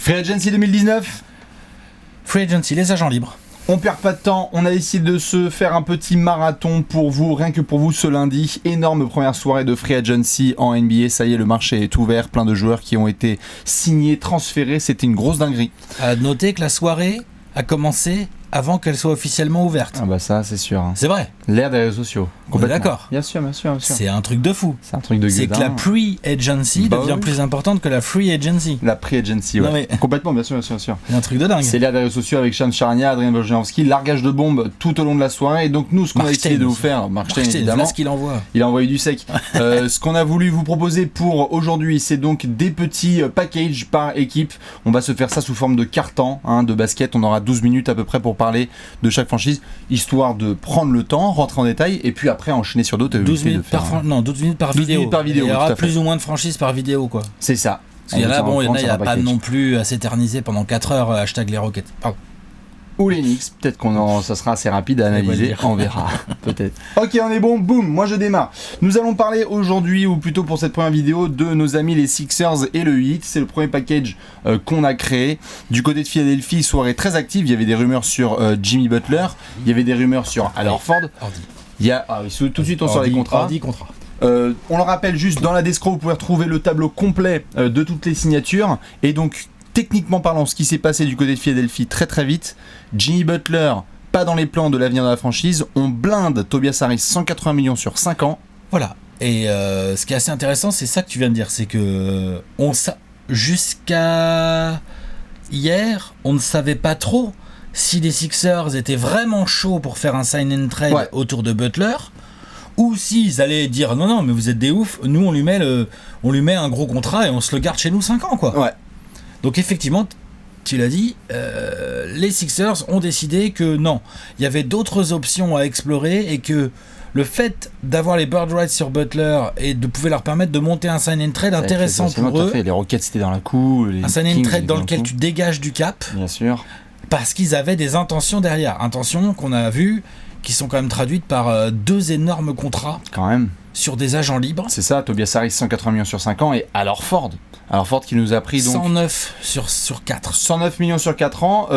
Free Agency 2019. Free Agency, les agents libres. On perd pas de temps, on a décidé de se faire un petit marathon pour vous, rien que pour vous ce lundi. Énorme première soirée de Free Agency en NBA, ça y est, le marché est ouvert, plein de joueurs qui ont été signés, transférés, c'était une grosse dinguerie. À noter que la soirée a commencé avant qu'elle soit officiellement ouverte. Ah bah ça c'est sûr. Hein. C'est vrai. L'ère des réseaux sociaux. On est d'accord. Bien sûr, bien sûr, bien sûr. C'est un truc de fou. C'est un truc de C'est que la pre-agency devient plus importante que la free agency. La pre-agency, ouais. Mais... Complètement, bien sûr, bien sûr, bien sûr. C'est un truc de dingue. C'est l'ère des réseaux sociaux avec Sean Charnia, Adrien Wojnarowski, largage de bombes tout au long de la soirée. Et donc nous, ce qu'on a décidé de vous faire, Mark Stein évidemment, voilà ce qu'il envoie. Il a envoyé du sec. Ce qu'on a voulu vous proposer pour aujourd'hui, c'est donc des petits packages par équipe. On va se faire ça sous forme de carton de basket. On aura 12 minutes à peu près pour parler de chaque franchise, histoire de prendre le temps, rentrer en détail, et puis après enchaîner sur d'autres. 12 minutes par vidéo. Il y aura plus ou moins de franchises par vidéo, quoi. C'est ça. Parce qu'il y en a, il n'y a pas non plus à s'éterniser pendant 4 heures, hashtag les Rockets. Pardon. Ou les Knicks, peut-être ça sera assez rapide à analyser, on verra, peut-être. Ok, on est bon, boum, moi je démarre. Nous allons parler aujourd'hui, ou plutôt pour cette première vidéo, de nos amis les Sixers et le Heat. C'est le premier package qu'on a créé. Du côté de Philadelphie, soirée très active, il y avait des rumeurs sur Jimmy Butler, il y avait des rumeurs sur Al Horford. Il y a, tout de suite on sort les contrats. On le rappelle juste, dans la description, vous pouvez retrouver le tableau complet de toutes les signatures. Et donc, techniquement parlant, ce qui s'est passé du côté de Philadelphie très très vite, Jimmy Butler, pas dans les plans de l'avenir de la franchise, on blinde Tobias Harris 180 millions sur 5 ans. Voilà. Et ce qui est assez intéressant, c'est ça que tu viens de dire, c'est que jusqu'à hier, on ne savait pas trop si les Sixers étaient vraiment chauds pour faire un sign and trade autour de Butler, ou s'ils allaient dire non mais vous êtes des oufs, nous on lui met un gros contrat et on se le garde chez nous 5 ans, quoi. Ouais. Donc effectivement, tu l'as dit, les Sixers ont décidé que non, il y avait d'autres options à explorer et que le fait d'avoir les bird rights sur Butler et de pouvoir leur permettre de monter un sign and trade intéressant pour eux. Les Rockets c'était dans la cour. Un sign and trade dans lequel tu dégages du cap. Bien sûr. Parce qu'ils avaient des intentions derrière. Intentions qu'on a vues, qui sont quand même traduites par 2 énormes contrats. Quand même. Sur des agents libres. C'est ça, Tobias Harris 180 millions sur 5 ans et Al Horford. Al Horford qui nous a pris donc 109 sur 4. 109 millions sur 4 ans.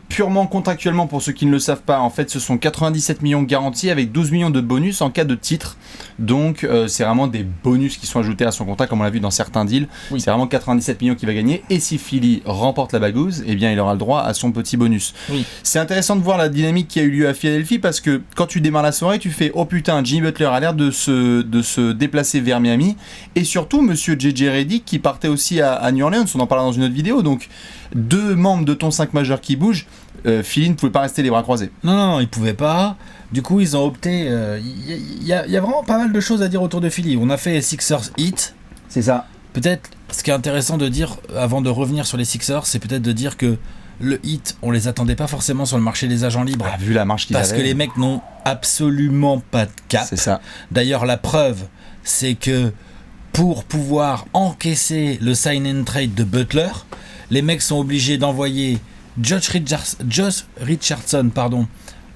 Purement contractuellement, pour ceux qui ne le savent pas, en fait ce sont 97 millions garantis avec 12 millions de bonus en cas de titre. Donc c'est vraiment des bonus qui sont ajoutés à son contrat comme on l'a vu dans certains deals. Oui. C'est vraiment 97 millions qu'il va gagner. Et si Philly remporte la bagouze, eh bien il aura le droit à son petit bonus. Oui. C'est intéressant de voir la dynamique qui a eu lieu à Philadelphie parce que quand tu démarres la soirée, tu fais oh putain, Jimmy Butler a l'air de se déplacer vers Miami. Et surtout monsieur JJ Redick qui partait aussi à New Orleans, on en parlera dans une autre vidéo. Donc 2 membres de ton 5 majeur qui bougent, Philly ne pouvait pas rester les bras croisés. Non, ils pouvaient pas. Du coup ils ont opté, y a vraiment pas mal de choses à dire autour de Philly. On a fait Sixers Heat. C'est ça. Peut-être ce qui est intéressant de dire avant de revenir sur les Sixers, c'est peut-être de dire que le Heat, on les attendait pas forcément sur le marché des agents libres. Vu la marge qu'ils avaient. Parce que les mecs n'ont absolument pas de cap. C'est ça. D'ailleurs, la preuve, c'est que pour pouvoir encaisser le sign and trade de Butler, les mecs sont obligés d'envoyer Josh Richardson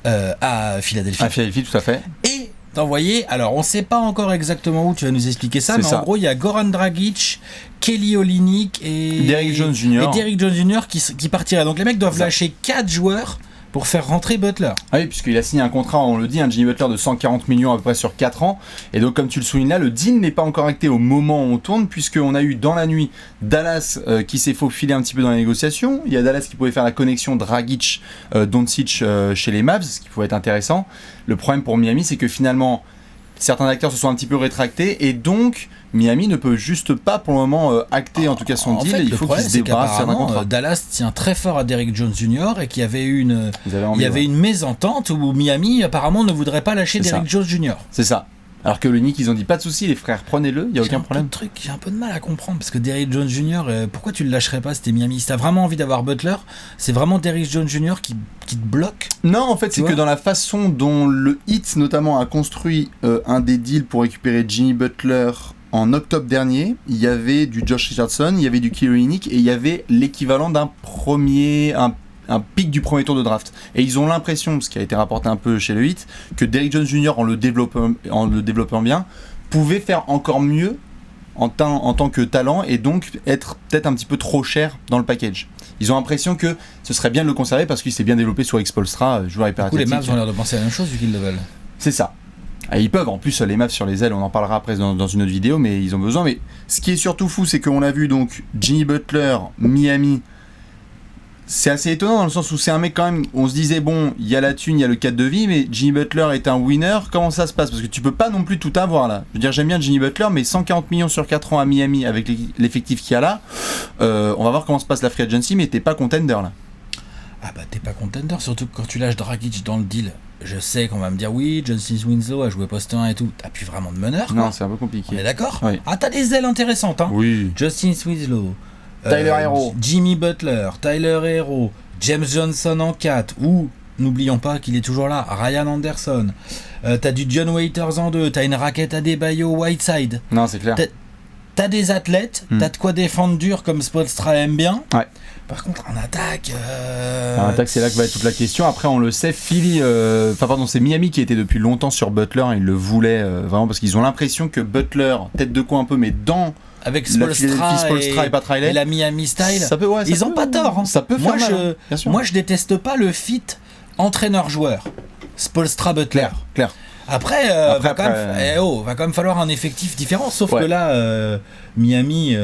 à Philadelphie. À Philadelphie, tout à fait. Et d'envoyer, alors on sait pas encore exactement où, tu vas nous expliquer ça, mais en gros il y a Goran Dragic, Kelly Olynyk et Derrick Jones Jr. qui partiraient. Donc les mecs doivent lâcher 4 joueurs pour faire rentrer Butler. Ah oui, puisqu'il a signé un contrat, on le dit, Jimmy Butler de 140 millions à peu près sur 4 ans. Et donc, comme tu le soulignes là, le deal n'est pas encore acté au moment où on tourne, puisqu'on a eu dans la nuit Dallas qui s'est faufilé un petit peu dans la négociation. Il y a Dallas qui pouvait faire la connexion Dragic-Doncic chez les Mavs, ce qui pouvait être intéressant. Le problème pour Miami, c'est que finalement, certains acteurs se sont un petit peu rétractés, et donc Miami ne peut juste pas pour le moment acter en tout cas son deal. Il faut qu'il se débarrasse d'un contrat. Dallas tient très fort à Derrick Jones Jr. et qu'il y avait une mésentente où Miami apparemment ne voudrait pas lâcher Derrick Jones Jr. C'est ça. Alors que le Knicks, ils ont dit pas de soucis, les frères, prenez-le, il y a aucun problème. J'ai un peu de mal à comprendre parce que Derrick Jones Jr. Pourquoi tu le lâcherais pas? C'était Miami. Si t'as vraiment envie d'avoir Butler, c'est vraiment Derrick Jones Jr. qui te bloque. Non, en fait, c'est que dans la façon dont le Heat notamment a construit un des deals pour récupérer Jimmy Butler en octobre dernier, il y avait du Josh Richardson, il y avait du Kelly Olynyk et il y avait l'équivalent d'un un pic du premier tour de draft. Et ils ont l'impression, ce qui a été rapporté un peu chez le Heat, que Derrick Jones Jr. en le développant bien, pouvait faire encore mieux en tant que talent et donc être peut-être un petit peu trop cher dans le package. Ils ont l'impression que ce serait bien de le conserver parce qu'il s'est bien développé sur Expolstra, joueur hyper athlétique. Les Mavs ont l'air de penser à la même chose vu qu'ils le veulent. C'est ça. Et ils peuvent, en plus les Mavs sur les ailes, on en parlera après dans une autre vidéo, mais ils ont besoin. Mais ce qui est surtout fou, c'est qu'on a vu donc Jimmy Butler, Miami. C'est assez étonnant dans le sens où c'est un mec quand même, on se disait bon, il y a la thune, il y a le cadre de vie, mais Jimmy Butler est un winner, comment ça se passe? Parce que tu peux pas non plus tout avoir là. Je veux dire, j'aime bien Jimmy Butler, mais 140 millions sur 4 ans à Miami avec l'effectif qu'il y a là, on va voir comment se passe la free agency, mais t'es pas contender là. Ah bah t'es pas contender, surtout que quand tu lâches Dragic dans le deal. Je sais qu'on va me dire oui, Justice Winslow a joué poste 1 et tout. T'as plus vraiment de meneur quoi. Non, c'est un peu compliqué. On est d'accord? Oui. Ah, t'as des ailes intéressantes hein. Oui. Justice Winslow, Tyler Hero, Jimmy Butler, Tyler Hero, James Johnson en 4, ou n'oublions pas qu'il est toujours là, Ryan Anderson. T'as du John Waiters en 2, t'as une raquette Adebayo Whiteside. Non, c'est clair. T'as des athlètes, t'as de quoi défendre dur comme Spoelstra aime bien. Ouais. Par contre, en attaque. En attaque, c'est là que va être toute la question. Après, on le sait, c'est Miami qui était depuis longtemps sur Butler. Ils le voulaient vraiment parce qu'ils ont l'impression que Butler, tête de con un peu, mais dans avec Spoelstra et Pat Riley, et la Miami style, ça peut, ouais, ils ont pas tort. Hein. Ça peut faire mal, moi, je déteste pas le fit entraîneur-joueur. Spoelstra-Butler. Clair. Après, va quand même falloir un effectif différent. Sauf que là, Miami,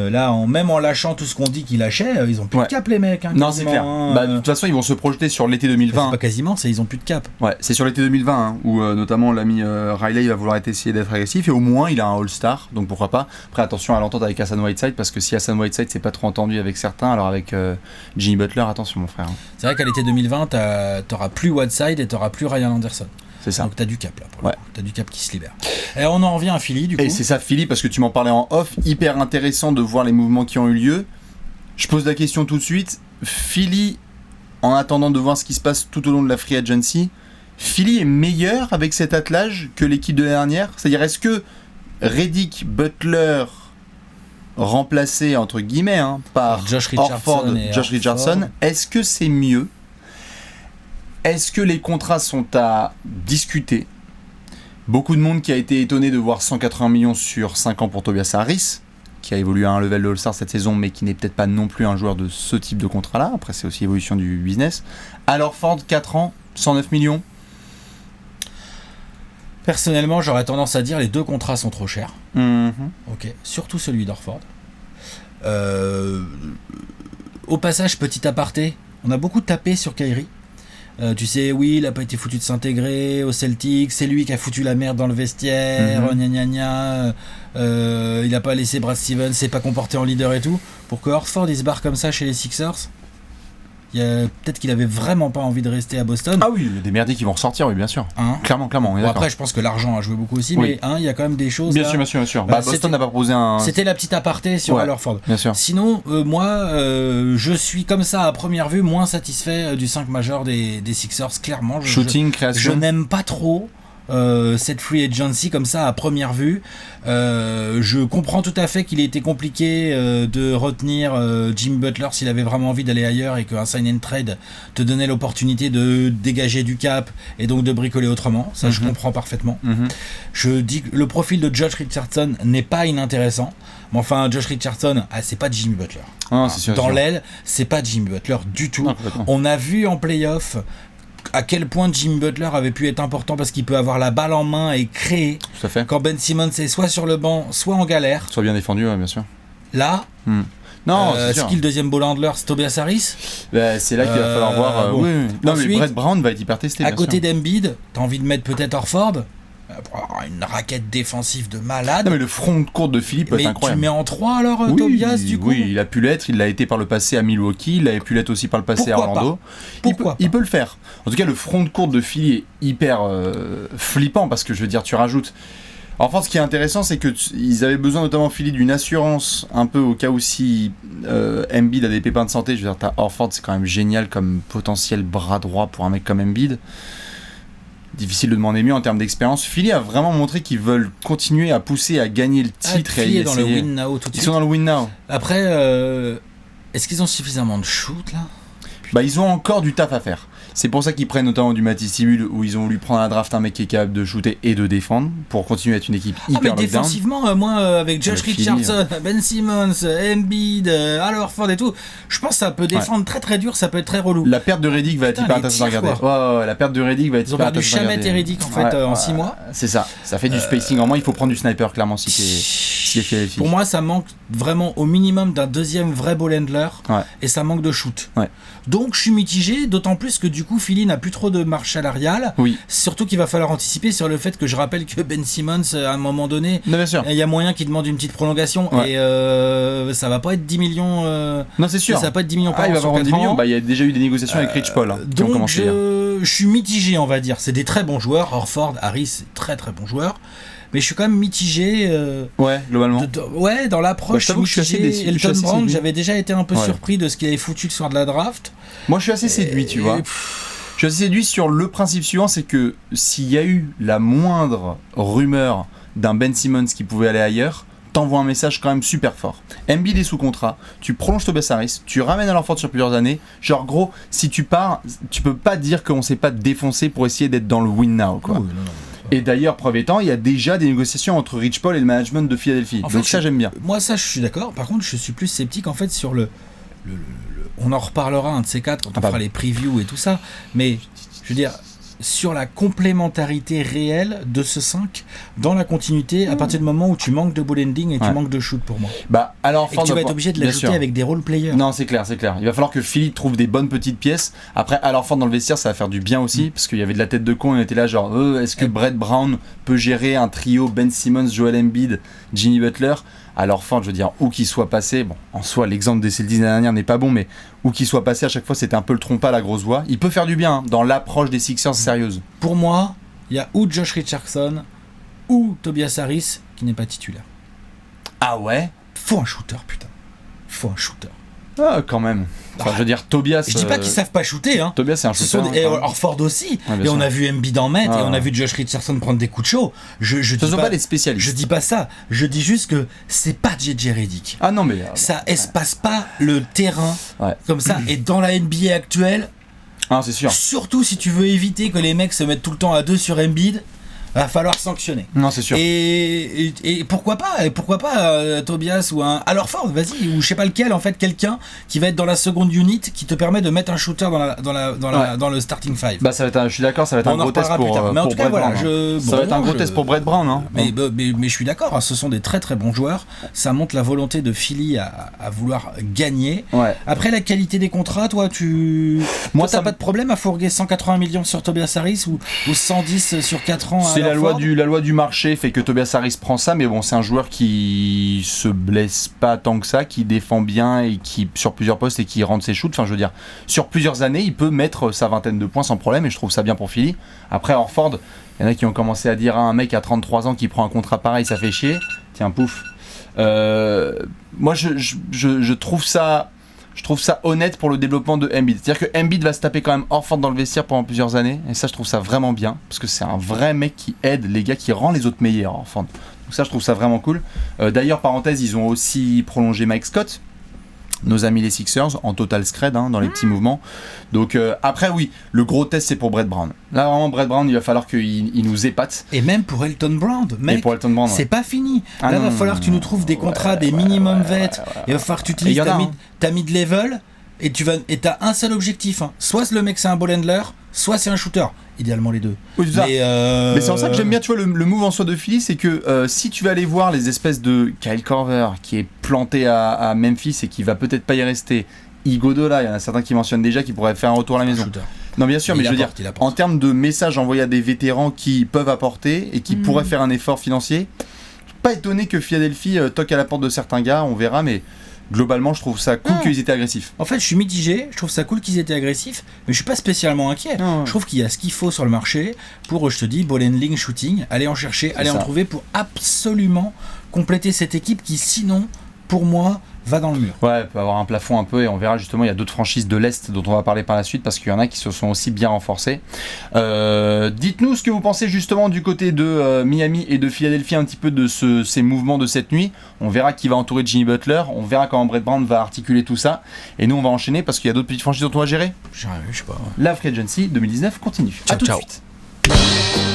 même en lâchant tout ce qu'on dit qu'ils lâchaient, ils ont plus de cap les mecs. Hein, non, c'est clair. De toute façon, ils vont se projeter sur l'été 2020. C'est pas quasiment, ils ont plus de cap. Ouais, c'est sur l'été 2020 hein, où notamment l'ami Riley il va vouloir essayer d'être agressif et au moins il a un All-Star, donc pourquoi pas. Après attention à l'entente avec Hassan Whiteside parce que si Hassan Whiteside c'est pas trop entendu avec certains, alors avec Jimmy Butler, attention mon frère. Hein. C'est vrai qu'à l'été 2020, t'auras plus Whiteside et t'auras plus Ryan Anderson. C'est ça. Donc t'as du cap là, t'as du cap qui se libère. Et on en revient à Philly du coup. Et c'est ça Philly parce que tu m'en parlais en off, hyper intéressant de voir les mouvements qui ont eu lieu. Je pose la question tout de suite. Philly, en attendant de voir ce qui se passe tout au long de la free agency, Philly est meilleur avec cet attelage que l'équipe de l'année dernière. C'est-à-dire est-ce que Redick, Butler remplacé entre guillemets par Josh Richardson, est-ce que c'est mieux? Est-ce que les contrats sont à discuter? Beaucoup de monde qui a été étonné de voir 180 millions sur 5 ans pour Tobias Harris, qui a évolué à un level de All-Star cette saison, mais qui n'est peut-être pas non plus un joueur de ce type de contrat-là. Après, c'est aussi l'évolution du business. Alors Ford, 4 ans, 109 millions. Personnellement, j'aurais tendance à dire les deux contrats sont trop chers. Ok, surtout celui d'Orford. Au passage, petit aparté, on a beaucoup tapé sur Kyrie. Tu sais, oui, il a pas été foutu de s'intégrer au Celtics, c'est lui qui a foutu la merde dans le vestiaire, il a pas laissé Brad Stevens, s'est pas comporté en leader et tout. Pour que Horford il se barre comme ça chez les Sixers, peut-être qu'il avait vraiment pas envie de rester à Boston. Ah oui, il y a des merdiers qui vont ressortir, oui, bien sûr. Clairement, on est d'accord. Après, je pense que l'argent a joué beaucoup aussi, mais il y a quand même des choses. Bien sûr. Boston n'a pas proposé un. C'était la petite aparté sur Al Horford. Bien sûr. Sinon, moi, je suis comme ça à première vue moins satisfait du 5 majeur des Sixers. Clairement, shooting, création. Je n'aime pas trop. Cette free agency comme ça à première vue. Je comprends tout à fait qu'il ait été compliqué de retenir Jimmy Butler s'il avait vraiment envie d'aller ailleurs et qu'un sign and trade te donnait l'opportunité de dégager du cap et donc de bricoler autrement. Ça je comprends parfaitement. Je dis que le profil de Josh Richardson n'est pas inintéressant, mais enfin Josh Richardson c'est pas Jimmy Butler. C'est sûr, dans l'aile c'est pas Jimmy Butler du tout. On a vu en playoff à quel point Jimmy Butler avait pu être important parce qu'il peut avoir la balle en main et créer. Tout à fait. Quand Ben Simmons est soit sur le banc, soit en galère. Soit bien défendu, bien sûr. Là, c'est qui le deuxième ball handler? C'est Tobias Harris. C'est là qu'il va falloir voir. Bon. Non, Ensuite, mais Brett Brown va être hyper testé. À côté d'Embiid, t'as envie de mettre peut-être Horford. Une raquette défensive de malade. Non mais le front de courte de Philippe est incroyable. Tu mets en 3 alors Tobias du coup. Oui, il a pu l'être, il l'a été par le passé à Milwaukee, il a pu l'être aussi par le passé à Orlando. Il peut le faire. En tout cas, le front de courte de Philly est hyper flippant parce que je veux dire, tu rajoutes. Enfin, ce qui est intéressant, c'est qu'ils avaient besoin notamment Philly d'une assurance un peu au cas où si Embiid a des pépins de santé. Je veux dire, t'as Horford, c'est quand même génial comme potentiel bras droit pour un mec comme Embiid. Difficile de demander mieux en termes d'expérience. Philly a vraiment montré qu'ils veulent continuer à pousser à gagner le titre. Philly est dans le win now tout de suite. Ils sont dans le win now. Après, est-ce qu'ils ont suffisamment de shoot là? Ils ont encore du taf à faire. C'est pour ça qu'ils prennent notamment du Matisse Thybulle, où ils ont voulu prendre à la draft un mec qui est capable de shooter et de défendre pour continuer à être une équipe hyper mais lockdown. Défensivement, moi avec Josh Richardson, Ben Simmons, Embiid, Al Horford et tout, je pense que ça peut défendre très très dur, ça peut être très relou. La perte de Redick va être hyper intéressante à regarder. Ouais, la perte de Redick va être hyper intéressante à regarder. Ils ont perdu Shamet et Redick en fait en 6 mois. C'est ça fait du spacing. En moins, il faut prendre du sniper clairement si t'es Philadelphie. Pour moi, ça manque vraiment au minimum d'un deuxième vrai ball handler et ça manque de shoot. Donc je suis mitigé, d'autant plus que du coup Philly n'a plus trop de marge salariale. Surtout qu'il va falloir anticiper sur le fait que je rappelle que Ben Simmons à un moment donné, il y a moyen qu'il demande une petite prolongation et ça va pas être 10 millions. Non, c'est sûr. Ça va pas être 10 millions par an. Il va avoir 10 millions. Il y a déjà eu des négociations avec Rich Paul. Donc je suis mitigé, on va dire. C'est des très bons joueurs. Horford, Harris, c'est très très bons joueurs. Mais je suis quand même mitigé. Globalement. Dans l'approche. Je suis assez déçu. Elton Brand, j'avais déjà été un peu surpris de ce qu'il avait foutu le soir de la draft. Moi, je suis assez séduit, tu vois. Je suis assez séduit sur le principe suivant, c'est que s'il y a eu la moindre rumeur d'un Ben Simmons qui pouvait aller ailleurs, t'envoies un message quand même super fort. Embiid est sous contrat, tu prolonges Tobias Harris, tu ramènes Al Horford sur plusieurs années. Genre gros, si tu pars, tu peux pas dire qu'on s'est pas défoncé pour essayer d'être dans le win now, quoi. Non. Et d'ailleurs, preuve étant, il y a déjà des négociations entre Rich Paul et le management de Philadelphie. Donc ça, j'aime bien. Moi, ça, je suis d'accord. Par contre, je suis plus sceptique en fait sur le on en reparlera un de ces quatre quand on fera les previews et tout ça. Mais je veux dire, sur la complémentarité réelle de ce 5 dans la continuité à partir du moment où tu manques de ball handling et tu manques de shoot pour moi. Alors, et que tu vas être obligé de l'ajouter avec des role players. Non, c'est clair. Il va falloir que Philly trouve des bonnes petites pièces. Après, Al Horford dans le vestiaire, ça va faire du bien aussi parce qu'il y avait de la tête de con. On était là genre, est-ce que Brett Brown peut gérer un trio Ben Simmons, Joel Embiid, Jimmy Butler? Al Horford, je veux dire, où qu'il soit passé, bon, en soi, l'exemple des Celtics l'année dernière n'est pas bon, mais où qu'il soit passé, à chaque fois, c'était un peu le trompe à la grosse voix. Il peut faire du bien dans l'approche des Sixers sérieuse. Pour moi, il y a ou Josh Richardson ou Tobias Harris qui n'est pas titulaire. Ah ouais? Faut un shooter, putain. Faut un shooter. Ah, quand même. Enfin, je veux dire, Tobias. Je dis pas qu'ils savent pas shooter, hein. Tobias, c'est un shooter. Et Horford aussi. Et on a vu Embiid en mettre, et on a vu Josh Richardson prendre des coups de chaud. Ce ne sont pas les spécialistes. Je dis pas ça. Je dis juste que c'est pas JJ Redick. Ah non, mais. Ça espace pas le terrain comme ça. Et dans la NBA actuelle. Ah, c'est sûr. Surtout si tu veux éviter que les mecs se mettent tout le temps à 2 sur Embiid. Va falloir sanctionner. Non, c'est sûr. Et pourquoi pas Tobias ou un Al Horford, vas-y, ou je sais pas lequel, en fait, quelqu'un qui va être dans la seconde unit qui te permet de mettre un shooter dans le starting 5. Ça va être je suis d'accord, ça va être un gros test pour mais en tout cas, voilà, ça va être un gros test pour Brett Brown, hein. Mais je suis d'accord, hein, ce sont des très très bons joueurs. Ça montre la volonté de Philly à vouloir gagner. Après, la qualité des contrats, toi t'as pas de problème à fourguer 180 millions sur Tobias Harris ou 110 sur 4 ans. C'est la loi du marché fait que Tobias Harris prend ça, mais bon, c'est un joueur qui se blesse pas tant que ça, qui défend bien et qui sur plusieurs postes et qui rentre ses shoots. Enfin, je veux dire, sur plusieurs années, il peut mettre sa vingtaine de points sans problème et je trouve ça bien pour Philly. Après, Horford, il y en a qui ont commencé à dire à un mec à 33 ans qui prend un contrat pareil, ça fait chier. Tiens, pouf. Moi, je trouve ça. Je trouve ça honnête pour le développement de Embiid. C'est-à-dire que Embiid va se taper quand même Horford dans le vestiaire pendant plusieurs années. Et ça, je trouve ça vraiment bien. Parce que c'est un vrai mec qui aide les gars, qui rend les autres meilleurs, Horford. Donc ça, je trouve ça vraiment cool. D'ailleurs, parenthèse, ils ont aussi prolongé Mike Scott, nos amis les Sixers, en total scred, hein, dans les petits mouvements. Donc après, oui, le gros test, c'est pour Brett Brown. Là, vraiment, Brett Brown, il va falloir qu'il nous épate. Et même pour Elton Brand, mec, c'est pas fini. Là, il va falloir que tu nous trouves des contrats, des minimum vets. Il va falloir que tu utilises ta mid-level. Et t'as un seul objectif, hein. Soit le mec c'est un ball handler, soit c'est un shooter, idéalement les deux. Oui, mais c'est en ça que j'aime bien, tu vois, le move en soi de Philly, c'est que si tu vas aller voir les espèces de Kyle Korver qui est planté à Memphis et qui va peut-être pas y rester, Iguodala, il y en a certains qui mentionnent déjà qui pourraient faire un retour à la maison. Shooter. Non, bien sûr, mais je veux dire, en termes de messages envoyés à des vétérans qui peuvent apporter et qui pourraient faire un effort financier, je suis pas étonné que Philadelphie toque à la porte de certains gars, on verra, mais globalement, je trouve ça cool qu'ils étaient agressifs. En fait, je suis mitigé. Je trouve ça cool qu'ils étaient agressifs, mais je suis pas spécialement inquiet. Je trouve qu'il y a ce qu'il faut sur le marché pour, je te dis, ball handling, shooting. Aller en chercher, aller en trouver pour absolument compléter cette équipe qui, sinon, pour moi, va dans le mur. Ouais, peut avoir un plafond un peu et on verra justement, il y a d'autres franchises de l'Est dont on va parler par la suite parce qu'il y en a qui se sont aussi bien renforcées. Dites-nous ce que vous pensez justement du côté de Miami et de Philadelphie un petit peu de ces mouvements de cette nuit. On verra qui va entourer Jimmy Butler, on verra comment Brett Brown va articuler tout ça et nous on va enchaîner parce qu'il y a d'autres petites franchises dont on va gérer. Je sais pas. La Free Agency 2019 continue. Ciao, à tout ciao. de suite.